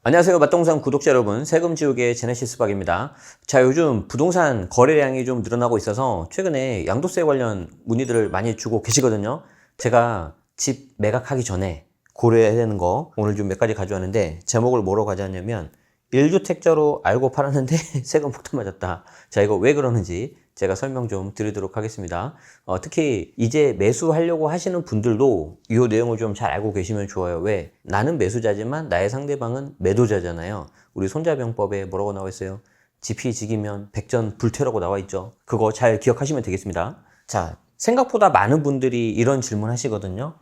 안녕하세요. 맛동산 구독자 여러분, 세금 지우개 제네시스 박입니다. 자, 요즘 부동산 거래량이 좀 늘어나고 있어서 최근에 양도세 관련 문의들을 많이 주고 계시거든요. 제가 집 매각하기 전에 고려해야 되는 거 오늘 좀 몇 가지 가져왔는데, 제목을 뭐로 가져왔냐면 1주택자로 알고 팔았는데 세금 폭탄 맞았다. 자, 이거 왜 그러는지 제가 설명 좀 드리도록 하겠습니다. 특히 이제 매수하려고 하시는 분들도 이 내용을 좀 잘 알고 계시면 좋아요. 왜? 나는 매수자지만 나의 상대방은 매도자잖아요. 우리 손자병법에 뭐라고 나와 있어요? 지피지기면 백전불태라고 나와 있죠. 그거 잘 기억하시면 되겠습니다. 자, 생각보다 많은 분들이 이런 질문 하시거든요.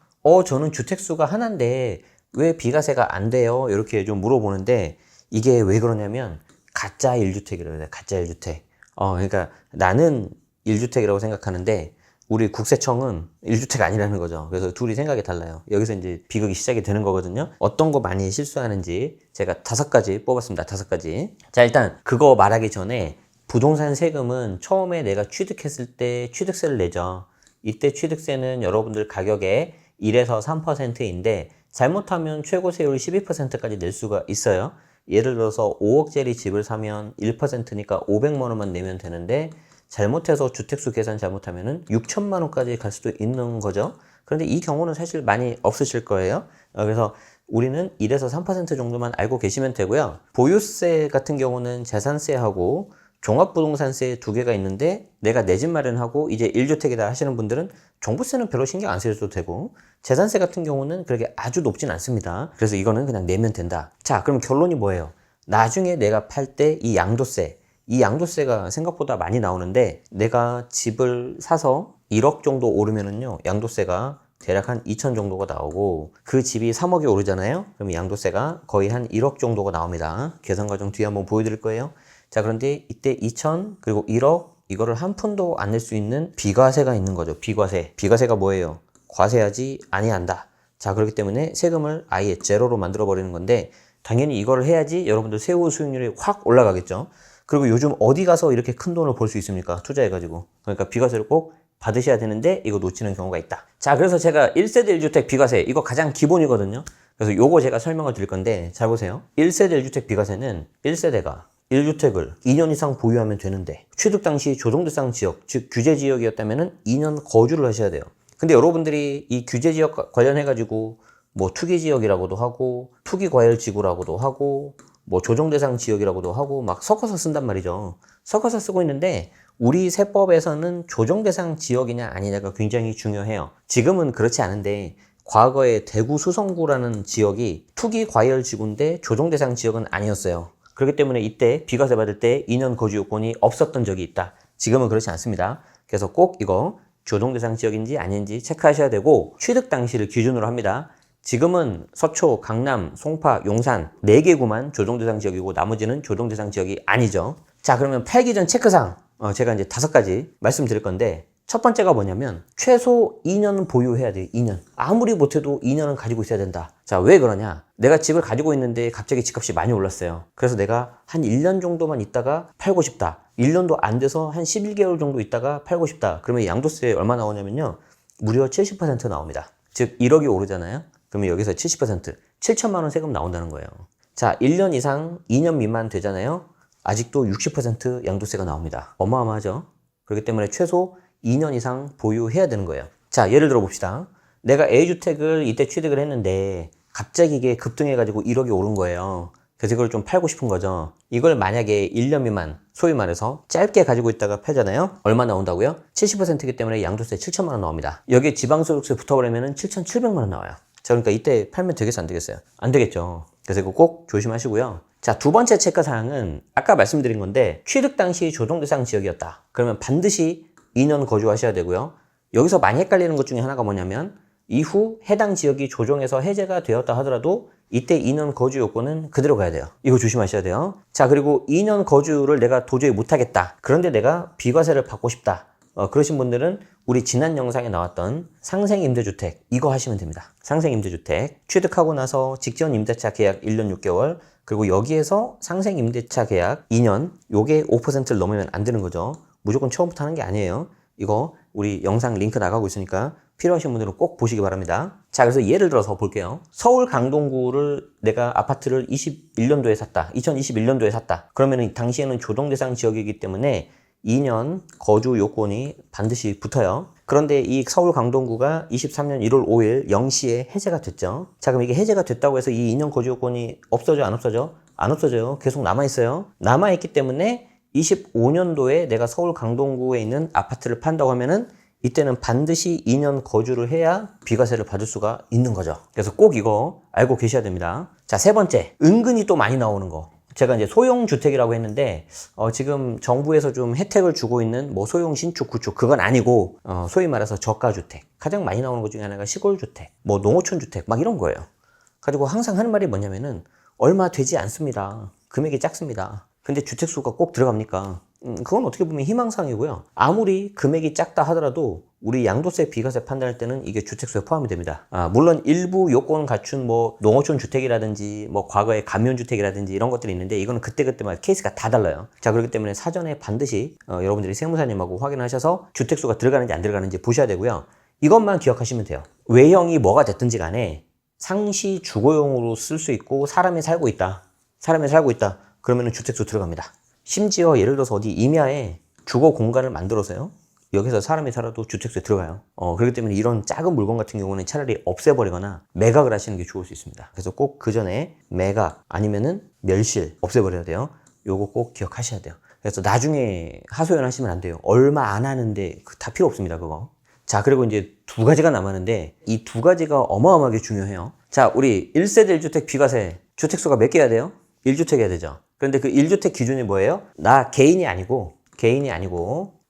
저는 주택수가 하나인데 왜 비과세가 안 돼요? 이렇게 좀 물어보는데, 이게 왜 그러냐면 가짜 1주택이라고 해요. 가짜 1주택. 그러니까 나는 1주택이라고 생각하는데 우리 국세청은 1주택 아니라는 거죠. 그래서 둘이 생각이 달라요. 여기서 이제 비극이 시작이 되는 거거든요. 어떤 거 많이 실수하는지 제가 5가지 뽑았습니다. 5가지. 자, 일단 그거 말하기 전에 부동산 세금은 처음에 내가 취득했을 때 취득세를 내죠. 이때 취득세는 여러분들 가격의 1에서 3%인데 잘못하면 최고 세율 12%까지 낼 수가 있어요. 예를 들어서 5억짜리 집을 사면 1%니까 500만 원만 내면 되는데, 잘못해서 주택수 계산 잘못하면은 6천만 원까지 갈 수도 있는 거죠. 그런데 이 경우는 사실 많이 없으실 거예요. 그래서 우리는 1에서 3% 정도만 알고 계시면 되고요. 보유세 같은 경우는 재산세하고 종합부동산세 두 개가 있는데, 내가 내 집 마련하고 이제 1주택이다 하시는 분들은 종부세는 별로 신경 안 쓰셔도 되고, 재산세 같은 경우는 그렇게 아주 높진 않습니다. 그래서 이거는 그냥 내면 된다. 자, 그럼 결론이 뭐예요? 나중에 내가 팔 때 이 양도세, 이 양도세가 생각보다 많이 나오는데, 내가 집을 사서 1억 정도 오르면은요, 양도세가 대략 한 2천 정도가 나오고, 그 집이 3억이 오르잖아요? 그럼 양도세가 거의 한 1억 정도가 나옵니다. 계산 과정 뒤에 한번 보여드릴 거예요. 자, 그런데 이때 2천 그리고 1억, 이거를 한 푼도 안 낼 수 있는 비과세가 있는 거죠. 비과세. 비과세가 뭐예요? 과세하지 아니한다. 자, 그렇기 때문에 세금을 아예 제로로 만들어 버리는 건데, 당연히 이거를 해야지 여러분들 세후 수익률이 확 올라가겠죠. 그리고 요즘 어디 가서 이렇게 큰 돈을 벌 수 있습니까? 투자해가지고. 그러니까 비과세를 꼭 받으셔야 되는데 이거 놓치는 경우가 있다. 자, 그래서 제가 1세대 1주택 비과세, 이거 가장 기본이거든요. 그래서 요거 제가 설명을 드릴 건데, 잘 보세요. 1세대 1주택 비과세는 1세대가 1주택을 2년 이상 보유하면 되는데, 취득 당시 조정 대상 지역, 즉 규제 지역이었다면 2년 거주를 하셔야 돼요. 근데 여러분들이 이 규제 지역 관련해가지고 뭐 투기 지역이라고도 하고, 투기 과열 지구라고도 하고, 뭐 조정 대상 지역이라고도 하고 막 섞어서 쓴단 말이죠. 섞어서 쓰고 있는데, 우리 세법에서는 조정 대상 지역이냐 아니냐가 굉장히 중요해요. 지금은 그렇지 않은데, 과거에 대구 수성구라는 지역이 투기 과열 지구인데 조정 대상 지역은 아니었어요. 그렇기 때문에 이때 비과세 받을 때 2년 거주 요건이 없었던 적이 있다. 지금은 그렇지 않습니다. 그래서 꼭 이거 조정 대상 지역인지 아닌지 체크하셔야 되고, 취득 당시를 기준으로 합니다. 지금은 서초, 강남, 송파, 용산 4개구만 조정 대상 지역이고 나머지는 조정 대상 지역이 아니죠. 자, 그러면 팔기 전 체크사항, 제가 이제 5가지 말씀드릴 건데, 첫 번째가 뭐냐면 최소 2년은 보유해야 돼요. 2년. 아무리 못해도 2년은 가지고 있어야 된다. 자, 왜 그러냐? 내가 집을 가지고 있는데 갑자기 집값이 많이 올랐어요. 그래서 내가 한 1년 정도만 있다가 팔고 싶다. 1년도 안 돼서 한 11개월 정도 있다가 팔고 싶다. 그러면 양도세 얼마 나오냐면요, 무려 70% 나옵니다. 즉 1억이 오르잖아요. 그러면 여기서 70%, 7천만 원 세금 나온다는 거예요. 자, 1년 이상 2년 미만 되잖아요. 아직도 60% 양도세가 나옵니다. 어마어마하죠? 그렇기 때문에 최소 2년 이상 보유해야 되는 거예요. 자, 예를 들어 봅시다. 내가 A주택을 이때 취득을 했는데 갑자기 이게 급등해가지고 1억이 오른 거예요. 그래서 이걸 좀 팔고 싶은 거죠. 이걸 만약에 1년 미만, 소위 말해서 짧게 가지고 있다가 팔잖아요. 얼마 나온다고요? 70%이기 때문에 양도세 7천만 원 나옵니다. 여기에 지방소득세 붙어버리면 7,700만 원 나와요. 자, 그러니까 이때 팔면 되겠어, 안 되겠어요? 안 되겠죠. 그래서 이거 꼭 조심하시고요. 자, 두 번째 체크사항은 아까 말씀드린 건데, 취득 당시 조정대상 지역이었다. 그러면 반드시 2년 거주하셔야 되고요. 여기서 많이 헷갈리는 것 중에 하나가 뭐냐면, 이후 해당 지역이 조정에서 해제가 되었다 하더라도 이때 2년 거주 요건은 그대로 가야 돼요. 이거 조심하셔야 돼요. 자, 그리고 2년 거주를 내가 도저히 못하겠다. 그런데 내가 비과세를 받고 싶다. 그러신 분들은 우리 지난 영상에 나왔던 상생임대주택, 이거 하시면 됩니다. 상생임대주택 취득하고 나서 직전 임대차 계약 1년 6개월, 그리고 여기에서 상생임대차 계약 2년, 요게 5%를 넘으면 안 되는 거죠. 무조건 처음부터 하는 게 아니에요. 이거 우리 영상 링크 나가고 있으니까 필요하신 분들은 꼭 보시기 바랍니다. 자, 그래서 예를 들어서 볼게요. 서울 강동구를 내가 아파트를 21년도에 샀다. 2021년도에 샀다. 그러면 당시에는 조정대상 지역이기 때문에 2년 거주 요건이 반드시 붙어요. 그런데 이 서울 강동구가 23년 1월 5일 0시에 해제가 됐죠. 자, 그럼 이게 해제가 됐다고 해서 이 2년 거주 요건이 없어져, 안 없어져? 안 없어져요. 계속 남아있어요. 남아있기 때문에 25년도에 내가 서울 강동구에 있는 아파트를 판다고 하면은 이때는 반드시 2년 거주를 해야 비과세를 받을 수가 있는 거죠. 그래서 꼭 이거 알고 계셔야 됩니다. 자, 세 번째, 은근히 또 많이 나오는 거. 제가 이제 소형주택이라고 했는데 지금 정부에서 좀 혜택을 주고 있는 뭐 소형 신축, 구축 그건 아니고 소위 말해서 저가주택. 가장 많이 나오는 것 중에 하나가 시골주택, 뭐 농어촌주택 막 이런 거예요. 가지고 항상 하는 말이 뭐냐면은 얼마 되지 않습니다. 금액이 작습니다. 근데 주택수가 꼭 들어갑니까? 그건 어떻게 보면 희망사항이고요. 아무리 금액이 작다 하더라도 우리 양도세 비과세 판단할 때는 이게 주택수에 포함이 됩니다. 물론 일부 요건 갖춘 뭐 농어촌 주택이라든지 뭐 과거의 감면주택이라든지 이런 것들이 있는데 이거는 그때그때마다 케이스가 다 달라요. 자, 그렇기 때문에 사전에 반드시 여러분들이 세무사님하고 확인하셔서 주택수가 들어가는지 안 들어가는지 보셔야 되고요. 이것만 기억하시면 돼요. 외형이 뭐가 됐든지 간에 상시 주거용으로 쓸 수 있고 사람이 살고 있다. 그러면 주택수 들어갑니다. 심지어 예를 들어서 어디 임야에 주거 공간을 만들어서요. 여기서 사람이 살아도 주택수에 들어가요. 그렇기 때문에 이런 작은 물건 같은 경우는 차라리 없애버리거나 매각을 하시는 게 좋을 수 있습니다. 그래서 꼭 그 전에 매각 아니면은 멸실 없애버려야 돼요. 요거 꼭 기억하셔야 돼요. 그래서 나중에 하소연 하시면 안 돼요. 얼마 안 하는데 다 필요 없습니다, 그거. 자, 그리고 이제 두 가지가 남았는데 이 두 가지가 어마어마하게 중요해요. 자, 우리 1세대 1주택 비과세 주택수가 몇 개야 돼요? 1주택 해야 되죠. 그런데 그 1주택 기준이 뭐예요? 나 개인이 아니고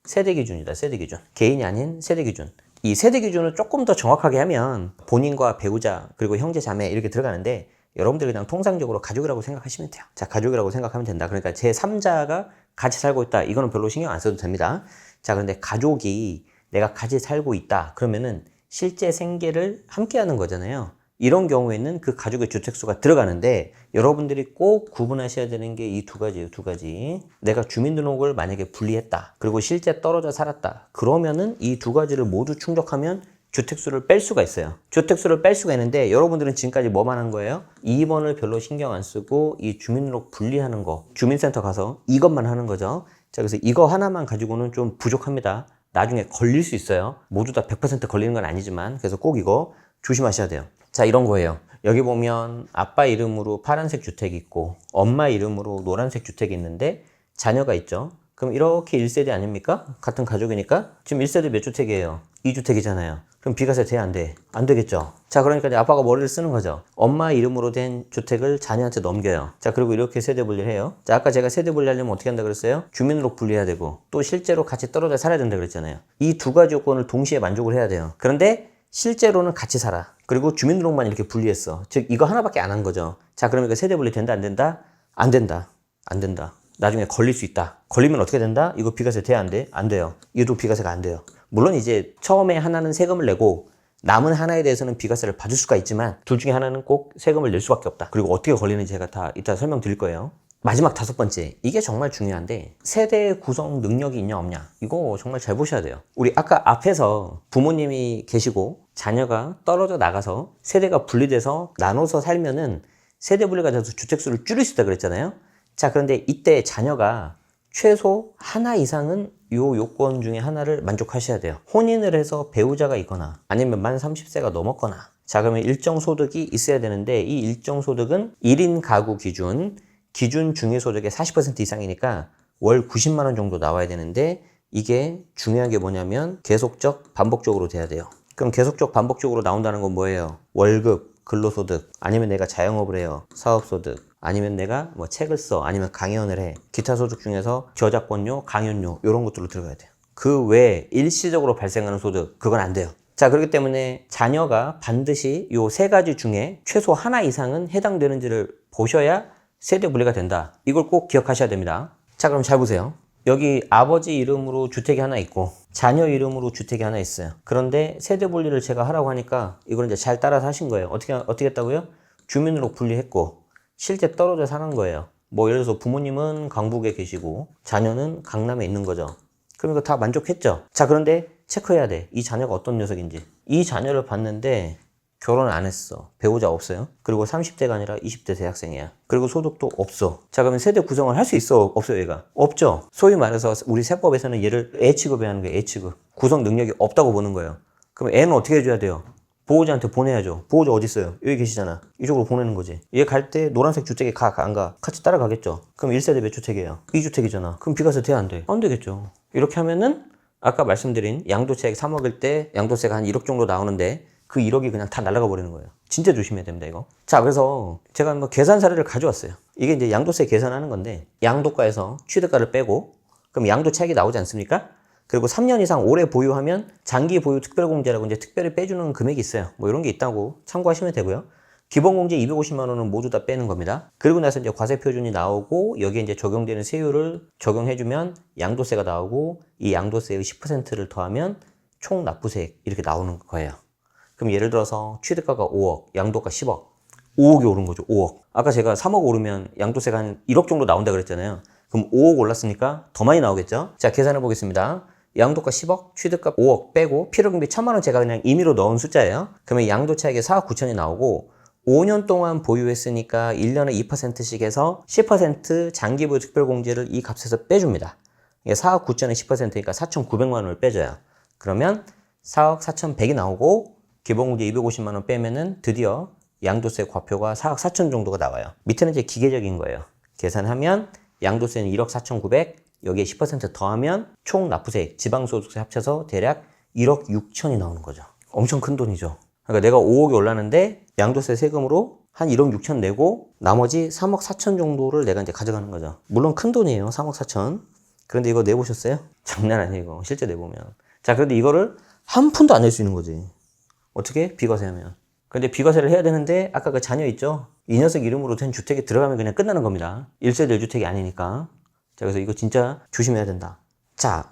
세대 기준이다. 세대 기준. 개인이 아닌 세대 기준. 이 세대 기준을 조금 더 정확하게 하면 본인과 배우자 그리고 형제 자매 이렇게 들어가는데 여러분들이 그냥 통상적으로 가족이라고 생각하시면 돼요. 자, 가족이라고 생각하면 된다. 그러니까 제3자가 같이 살고 있다. 이거는 별로 신경 안 써도 됩니다. 자, 그런데 가족이 내가 같이 살고 있다. 그러면은 실제 생계를 함께 하는 거잖아요. 이런 경우에는 그 가족의 주택수가 들어가는데 여러분들이 꼭 구분하셔야 되는 게 이 두 가지예요. 두 가지. 내가 주민등록을 만약에 분리했다. 그리고 실제 떨어져 살았다. 그러면은 이 두 가지를 모두 충족하면 주택수를 뺄 수가 있어요. 주택수를 뺄 수가 있는데 여러분들은 지금까지 뭐만 한 거예요? 2번을 별로 신경 안 쓰고 이 주민등록 분리하는 거. 주민센터 가서 이것만 하는 거죠. 자, 그래서 이거 하나만 가지고는 좀 부족합니다. 나중에 걸릴 수 있어요. 모두 다 100% 걸리는 건 아니지만 그래서 꼭 이거 조심하셔야 돼요. 자, 이런 거예요. 여기 보면 아빠 이름으로 파란색 주택이 있고 엄마 이름으로 노란색 주택이 있는데 자녀가 있죠. 그럼 이렇게 1세대 아닙니까? 같은 가족이니까 지금 1세대 몇 주택이에요? 2주택이잖아요. 그럼 비과세 돼? 안 돼? 안 되겠죠. 자, 그러니까 이제 아빠가 머리를 쓰는 거죠. 엄마 이름으로 된 주택을 자녀한테 넘겨요. 자, 그리고 이렇게 세대 분리를 해요. 자, 아까 제가 세대 분리하려면 어떻게 한다 그랬어요? 주민등록 분리해야 되고 또 실제로 같이 떨어져 살아야 된다 그랬잖아요. 이 두 가지 요건을 동시에 만족을 해야 돼요. 그런데 실제로는 같이 살아. 그리고 주민등록만 이렇게 분리했어. 즉 이거 하나밖에 안 한 거죠. 자, 그러면 이거 세대 분리 된다 안 된다? 안 된다. 안 된다. 나중에 걸릴 수 있다. 걸리면 어떻게 된다? 이거 비과세 돼? 안 돼? 안 돼요. 이도 비과세가 안 돼요. 물론 이제 처음에 하나는 세금을 내고 남은 하나에 대해서는 비과세를 받을 수가 있지만 둘 중에 하나는 꼭 세금을 낼 수밖에 없다. 그리고 어떻게 걸리는지 제가 다 이따 설명드릴 거예요. 마지막 5번째, 이게 정말 중요한데 세대 구성 능력이 있냐 없냐 이거 정말 잘 보셔야 돼요. 우리 아까 앞에서 부모님이 계시고 자녀가 떨어져 나가서 세대가 분리돼서 나눠서 살면은 세대 분리가 돼서 주택수를 줄일 수 있다 그랬잖아요. 자, 그런데 이때 자녀가 최소 하나 이상은 요 요건 중에 하나를 만족하셔야 돼요. 혼인을 해서 배우자가 있거나 아니면 만 30세가 넘었거나 자, 그러면 일정 소득이 있어야 되는데 이 일정 소득은 1인 가구 기준 중위소득의 40% 이상이니까 월 90만 원 정도 나와야 되는데 이게 중요한 게 뭐냐면 계속적 반복적으로 돼야 돼요. 그럼 계속적 반복적으로 나온다는 건 뭐예요? 월급, 근로소득, 아니면 내가 자영업을 해요. 사업소득, 아니면 내가 뭐 책을 써, 아니면 강연을 해. 기타 소득 중에서 저작권료, 강연료 이런 것들로 들어가야 돼요. 그 외에 일시적으로 발생하는 소득 그건 안 돼요. 자, 그렇기 때문에 자녀가 반드시 요 세 가지 중에 최소 하나 이상은 해당되는지를 보셔야 세대 분리가 된다. 이걸 꼭 기억하셔야 됩니다. 자, 그럼 잘 보세요. 여기 아버지 이름으로 주택이 하나 있고 자녀 이름으로 주택이 하나 있어요. 그런데 세대 분리를 제가 하라고 하니까 이걸 이제 잘 따라서 하신 거예요. 어떻게 했다고요? 주민등록 분리했고 실제 떨어져 사는 거예요. 뭐 예를 들어서 부모님은 강북에 계시고 자녀는 강남에 있는 거죠. 그럼 이거 다 만족했죠? 자, 그런데 체크해야 돼. 이 자녀가 어떤 녀석인지. 이 자녀를 봤는데 결혼 안 했어. 배우자 없어요. 그리고 30대가 아니라 20대 대학생이야. 그리고 소득도 없어. 자, 그러면 세대 구성을 할 수 있어? 없어요, 얘가? 없죠. 소위 말해서 우리 세법에서는 얘를 애취급에 하는 거예요, 애취급. 구성 능력이 없다고 보는 거예요. 그럼 애는 어떻게 해줘야 돼요? 보호자한테 보내야죠. 보호자 어디 있어요? 여기 계시잖아. 이쪽으로 보내는 거지. 얘 갈 때 노란색 주택에 안 가? 같이 따라가겠죠. 그럼 1세대 몇 주택이에요? 2주택이잖아. 그럼 비과세 돼, 안 돼? 안 되겠죠. 이렇게 하면은 아까 말씀드린 양도세액 3억일 때 양도세가 한 1억 정도 나오는데 그 1억이 그냥 다 날아가 버리는 거예요. 진짜 조심해야 됩니다, 이거. 자, 그래서 제가 뭐 계산 사례를 가져왔어요. 이게 이제 양도세 계산하는 건데 양도가에서 취득가를 빼고 그럼 양도차익이 나오지 않습니까? 그리고 3년 이상 오래 보유하면 장기 보유 특별공제라고 이제 특별히 빼주는 금액이 있어요. 뭐 이런 게 있다고 참고하시면 되고요. 기본공제 250만 원은 모두 다 빼는 겁니다. 그리고 나서 이제 과세표준이 나오고 여기에 이제 적용되는 세율을 적용해주면 양도세가 나오고 이 양도세의 10%를 더하면 총 납부세액 이렇게 나오는 거예요. 그럼 예를 들어서 취득가가 5억, 양도가 10억, 5억이 오른 거죠. 5억. 아까 제가 3억 오르면 양도세가 한 1억 정도 나온다 그랬잖아요. 그럼 5억 올랐으니까 더 많이 나오겠죠? 자, 계산해 보겠습니다. 양도가 10억, 취득가 5억 빼고 필요금비 1,000만 원 제가 그냥 임의로 넣은 숫자예요. 그러면 양도차익이 4억 9천이 나오고 5년 동안 보유했으니까 1년에 2%씩 해서 10% 장기보유 특별공제를 이 값에서 빼줍니다. 이게 4억 9천에 10%니까 4,900만 원을 빼줘요. 그러면 4억 4,100이 나오고 기본공제 250만 원 빼면은 드디어 양도세 과표가 4억 4천 정도가 나와요. 밑에는 이제 기계적인 거예요. 계산하면 양도세는 1억 4,900, 여기에 10% 더하면 총 납부세액, 지방소득세 합쳐서 대략 1억 6천이 나오는 거죠. 엄청 큰 돈이죠. 그러니까 내가 5억이 올랐는데 양도세 세금으로 한 1억 6천 내고 나머지 3억 4천 정도를 내가 이제 가져가는 거죠. 물론 큰 돈이에요. 3억 4천. 그런데 이거 내보셨어요? 장난 아니에요, 이거. 실제 내보면. 자, 그런데 이거를 한 푼도 안 낼 수 있는 거지. 어떻게? 비과세하면. 근데 비과세를 해야 되는데 아까 그 자녀 있죠? 이 녀석 이름으로 된 주택에 들어가면 그냥 끝나는 겁니다. 1세대 1주택이 아니니까. 자, 그래서 이거 진짜 조심해야 된다. 자,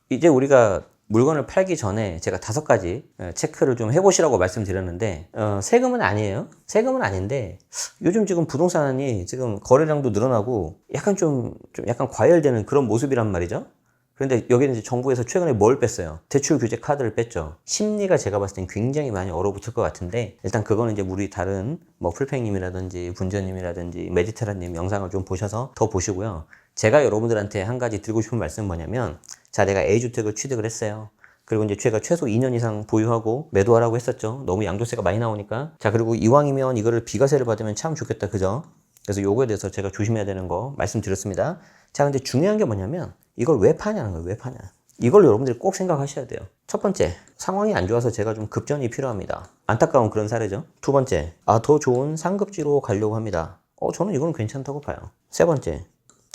이제 우리가 물건을 팔기 전에 제가 5가지 체크를 좀 해보시라고 말씀드렸는데 세금은 아니에요. 세금은 아닌데 요즘 지금 부동산이 지금 거래량도 늘어나고 약간 좀 약간 과열되는 그런 모습이란 말이죠. 그런데 여기는 이제 정부에서 최근에 뭘 뺐어요? 대출 규제 카드를 뺐죠. 심리가 제가 봤을 땐 굉장히 많이 얼어붙을 것 같은데 일단 그거는 이제 우리 다른 뭐 풀팽님이라든지 분전님이라든지 메디테라님 영상을 좀 보셔서 더 보시고요. 제가 여러분들한테 한 가지 드리고 싶은 말씀은 뭐냐면 자, 내가 A주택을 취득을 했어요. 그리고 이제 제가 최소 2년 이상 보유하고 매도하라고 했었죠. 너무 양도세가 많이 나오니까. 자, 그리고 이왕이면 이거를 비과세를 받으면 참 좋겠다, 그죠? 그래서 요거에 대해서 제가 조심해야 되는 거 말씀드렸습니다. 자, 근데 중요한 게 뭐냐면 이걸 왜 파냐는 거예요. 왜 파냐. 이걸 여러분들이 꼭 생각하셔야 돼요. 첫 번째, 상황이 안 좋아서 제가 좀 급전이 필요합니다. 안타까운 그런 사례죠. 두 번째, 더 좋은 상급지로 가려고 합니다. 저는 이건 괜찮다고 봐요. 세 번째,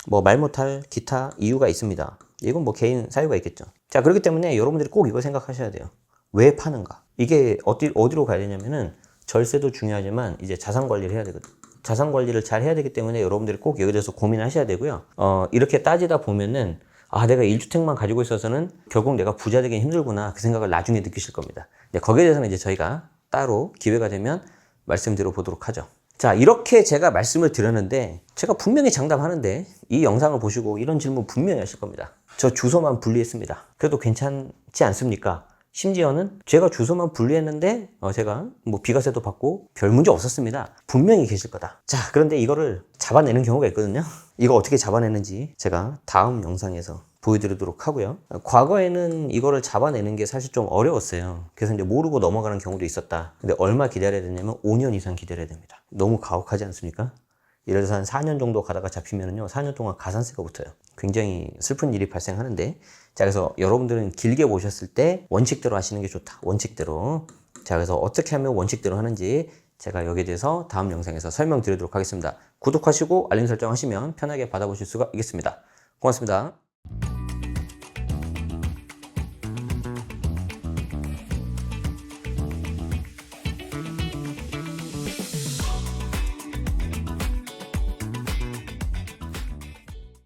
뭐 말 못할 기타 이유가 있습니다. 이건 뭐 개인 사유가 있겠죠. 자, 그렇기 때문에 여러분들이 꼭 이거 생각하셔야 돼요. 왜 파는가? 이게 어디로 가야 되냐면은 절세도 중요하지만 이제 자산 관리를 해야 되거든요. 자산 관리를 잘 해야 되기 때문에 여러분들이 꼭 여기에 대해서 고민하셔야 되고요. 이렇게 따지다 보면은 내가 1주택만 가지고 있어서는 결국 내가 부자 되기 힘들구나 그 생각을 나중에 느끼실 겁니다. 거기에 대해서는 이제 저희가 따로 기회가 되면 말씀드려 보도록 하죠. 자, 이렇게 제가 말씀을 드렸는데 제가 분명히 장담하는데 이 영상을 보시고 이런 질문 분명히 하실 겁니다. 저 주소만 분리했습니다. 그래도 괜찮지 않습니까? 심지어는 제가 주소만 분리했는데 제가 뭐 비과세도 받고 별 문제 없었습니다. 분명히 계실 거다. 자, 그런데 이거를 잡아내는 경우가 있거든요. 이거 어떻게 잡아내는지 제가 다음 영상에서 보여드리도록 하고요. 과거에는 이거를 잡아내는 게 사실 좀 어려웠어요. 그래서 이제 모르고 넘어가는 경우도 있었다. 근데 얼마 기다려야 되냐면 5년 이상 기다려야 됩니다. 너무 가혹하지 않습니까? 예를 들어서 한 4년 정도 가다가 잡히면은요, 4년 동안 가산세가 붙어요. 굉장히 슬픈 일이 발생하는데, 자, 그래서 여러분들은 길게 보셨을 때 원칙대로 하시는 게 좋다. 원칙대로. 자, 그래서 어떻게 하면 원칙대로 하는지 제가 여기에 대해서 다음 영상에서 설명드리도록 하겠습니다. 구독하시고 알림 설정 하시면 편하게 받아보실 수가 있겠습니다. 고맙습니다.